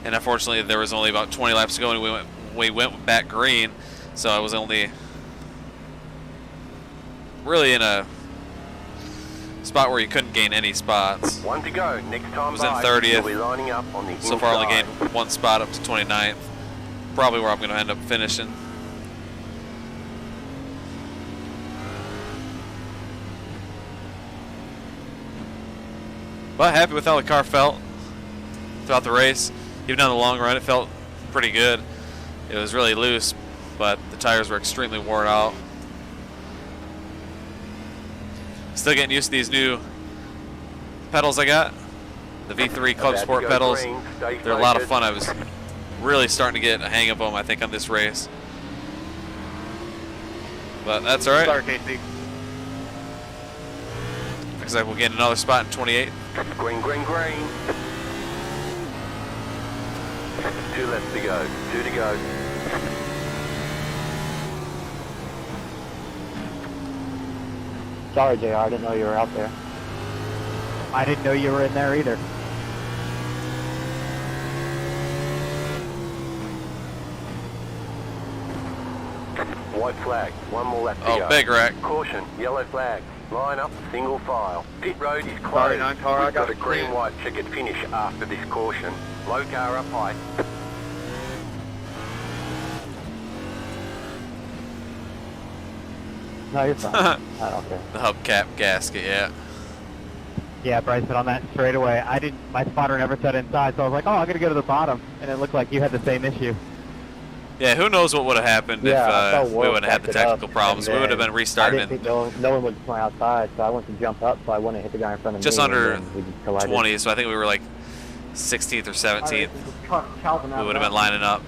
And unfortunately, there was only about 20 laps to go, and we went back green. So I was only really in a spot where you couldn't gain any spots. 1 to go. Next time Was in by, 30th. you'll be lining up on the So far, only inside. gained 1 spot up to 29th. Probably where I'm going to end up finishing. But happy with how the car felt throughout the race. Even on the long run, it felt pretty good. It was really loose, but the tires were extremely worn out. Still getting used to these new pedals I got. The V3 Club About to Sport go pedals. green, stay They're a lot of focused. fun. I was really starting to get a hang of them, I think, on this race. But that's all right. Sorry, Casey. Looks like we'll gain another spot in 28. Green, green, green. 2 left to go. 2 to go. Sorry, JR, I didn't know you were out there. I didn't know you were in there either. White flag. 1 more left to Oh, go. big wreck. Caution. Yellow flag. Line up. Single file. Pit road is closed. Sorry, 9 car, I We've got got a it green clear. white checkered finish after this caution. Low car up high. No, you're fine. I don't care. The hubcap gasket, yeah. Yeah, Bryce, but on that straightaway, my spotter never set inside, so I was like, oh, I'm going to go to the bottom. And it looked like you had the same issue. Yeah, who knows what would have happened Yeah, I if felt we well wouldn't have had the backed it up, technical problems. and We would have then been I restarting didn't in think no one would come outside, so I went to jump up, so I wouldn't hit the guy in front of just me. under and then we just collided. 20, so I think we were like 16th or 17th. We would have been lining up.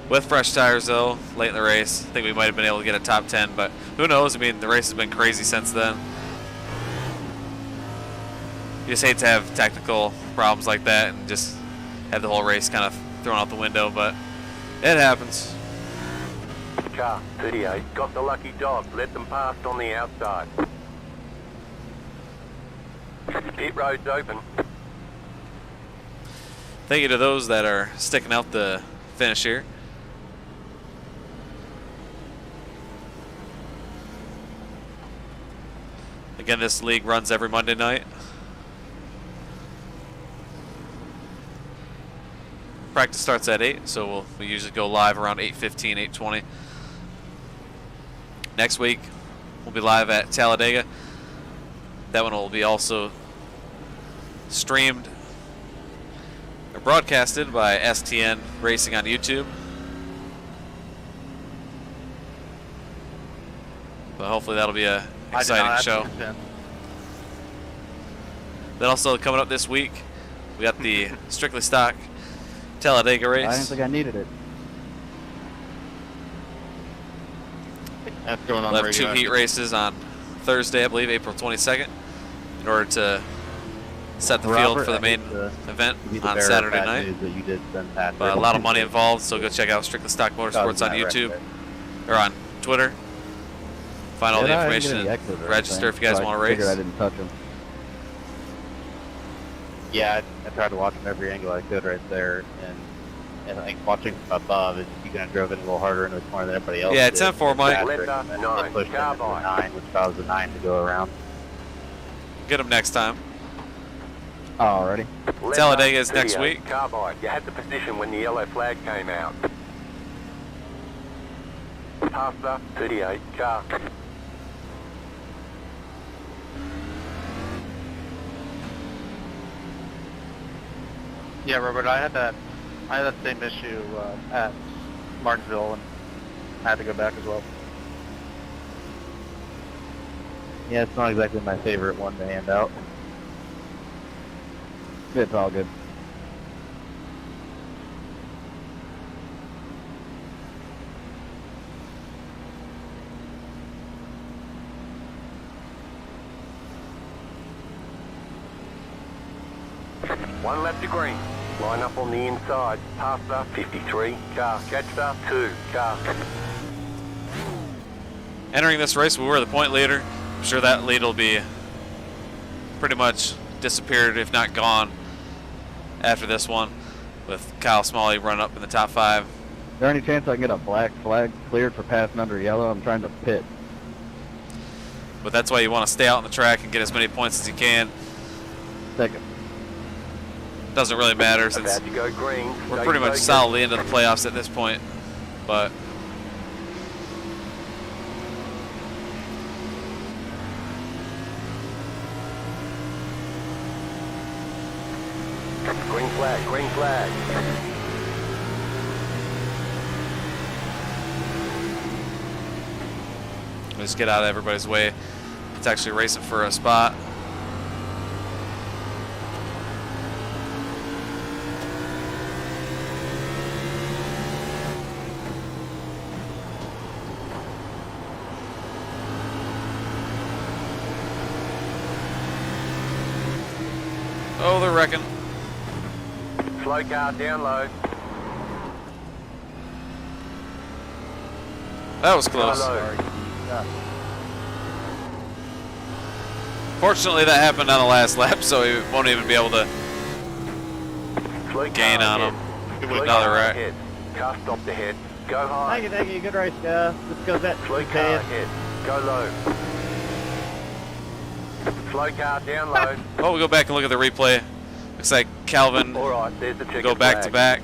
With fresh tires, though, late in the race, I think we might have been able to get a top 10, but who knows? I mean, the race has been crazy since then. You just hate to have technical problems like that and just have the whole race kind of thrown out the window, but it happens. Car 38. Got the lucky dog. Let them past on the outside. Pit road's open. Thank you to those that are sticking out the finish here. Again, this league runs every Monday night. Practice starts at 8, so we usually go live around 8:15, 8:20. Next week, we'll be live at Talladega. That one will be also streamed or broadcasted by STN Racing on YouTube. But hopefully that'll be a exciting show. Then also coming up this week, we got the Strictly Stock Talladega race. I didn't think I needed it. That's going on We'll the have 2 radio. heat races on Thursday, I believe, April 22nd, in order to set the field Robert, for the I main hate to event be the on bearer of Saturday bad night. news that you did send Patrick. But a lot of money involved, so go check out Strictly Stock Motorsports on YouTube or on Twitter. Find all the information and register if you guys want to race. I didn't touch him. Yeah, I tried to watch him every angle I could right there, and and like watching from above, is you kind of drove in a little harder into the corner than everybody else. Yeah, did. 10-4, Mike. Faster, Left up, and then 9, pushed car into the by. 9, which caused the 9 to go around. Get him next time. Alrighty. Left Talladega up, is next 38, week. Car by. You had the position when the yellow flag came out. Pasta, 38, car. Yeah, Robert, I had that same issue at Martinsville, and I had to go back as well. Yeah, it's not exactly my favorite one to hand out. It's all good. One left to green. Line up on the inside. Pasta, 53, car. Catcher, 2, car. Entering this race, we were the point leader. I'm sure that lead will be pretty much disappeared, if not gone, after this one, with Kyle Smalley running up in the top 5. Is there any chance I can get a black flag cleared for passing under yellow? I'm trying to pit. But that's why you want to stay out on the track and get as many points as you can. Second. Doesn't really matter since About to go green. we're Stay pretty much focused. solidly into the playoffs at this point. But Green flag, green flag. just get out of everybody's way. It's actually racing for a spot. Oh, they're wrecking. Slow car, down low. That was close. Down low. Fortunately, that happened on the last lap, so he won't even be able to Slow gain car on ahead. him. Slow Now they're car wrecked. ahead. Car stopped ahead. Go high. Thank you. Good race, let's go that. Slow car ahead. Go low. Slow car, down low. Oh, we'll go back and look at the replay. Looks like Calvin All right, there's the checkered go back flag. to back,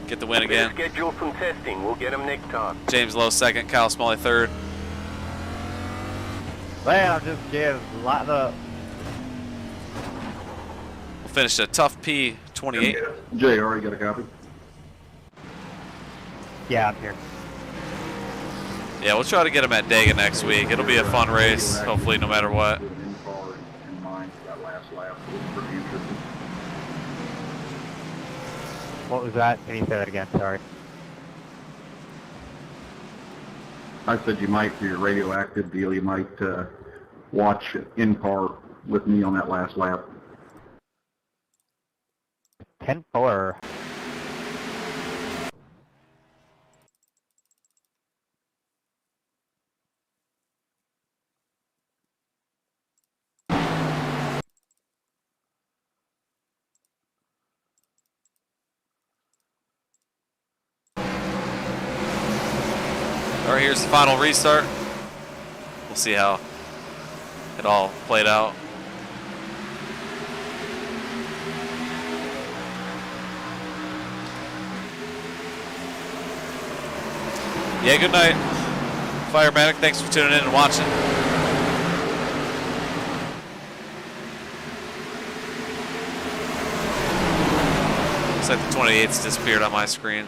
get the win Better again. schedule some testing. We'll get them next time. James Lowe second, Kyle Smalley third. Man, I'm just getting lighten up. We'll finish a tough P28. JR, you got a copy? Yeah, I'm here. Yeah, we'll try to get him at Dega next week. It'll be a fun race, hopefully, no matter what. With an in-car in mind for that last lap for future. What was that? Can you say that again? Sorry. I said you might, for your radioactive deal, you might watch in-car with me on that last lap. 10-4. All right, here's the final restart. We'll see how it all played out. Yeah, good night, Firematic. Thanks for tuning in and watching. Looks like the 28's disappeared on my screen.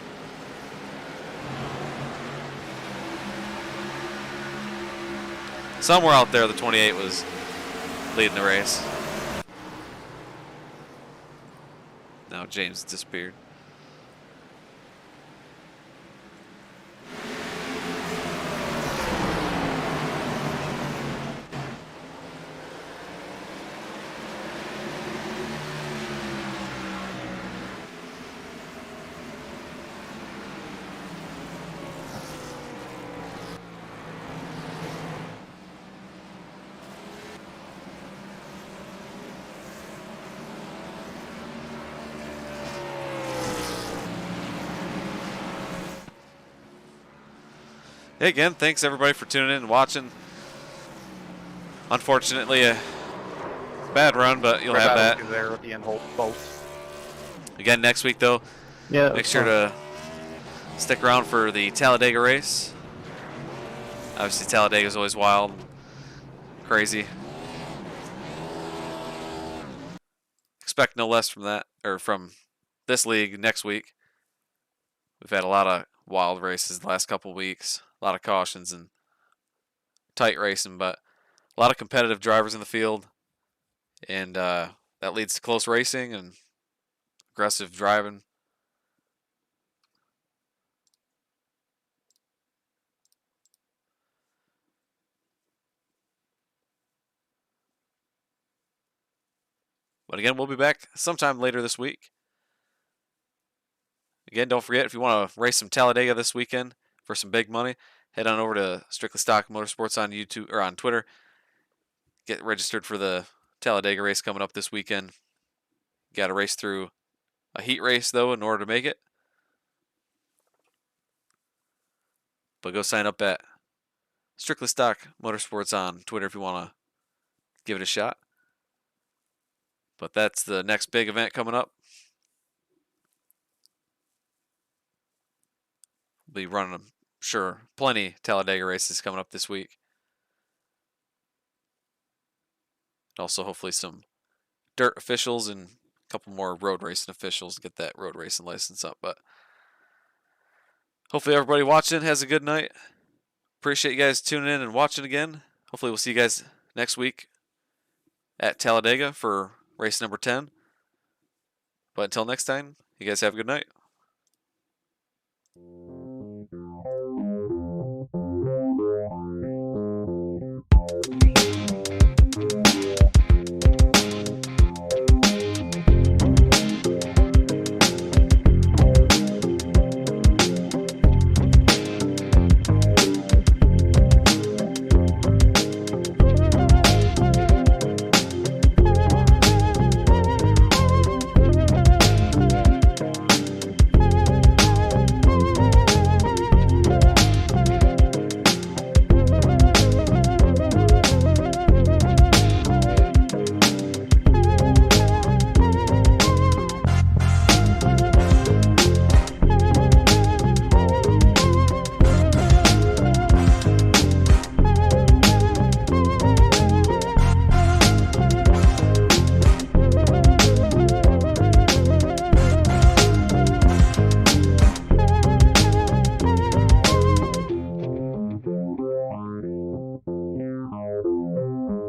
Somewhere out there, the 28 was leading the race. Now James disappeared. Hey, again, thanks everybody for tuning in and watching. Unfortunately, a bad run, but you'll have that. There at the end, hold boats. Again, next week, though, Yeah. make sure to stick around for the Talladega race. Obviously, Talladega is always wild, crazy. Expect no less from that, or from this league next week. We've had a lot of wild races the last couple weeks, a lot of cautions and tight racing, but a lot of competitive drivers in the field, and that leads to close racing and aggressive driving. But again, we'll be back sometime later this week. Again, don't forget, if you want to race some Talladega this weekend for some big money, head on over to Strictly Stock Motorsports on YouTube or on Twitter. Get registered for the Talladega race coming up this weekend. Got to race through a heat race, though, in order to make it. But go sign up at Strictly Stock Motorsports on Twitter if you want to give it a shot. But that's the next big event coming up. We'll be running, I'm sure, plenty Talladega races coming up this week. Also, hopefully, some dirt officials and a couple more road racing officials to get that road racing license up. But hopefully, everybody watching has a good night. Appreciate you guys tuning in and watching again. Hopefully, we'll see you guys next week at Talladega for race number 10. But until next time, you guys have a good night.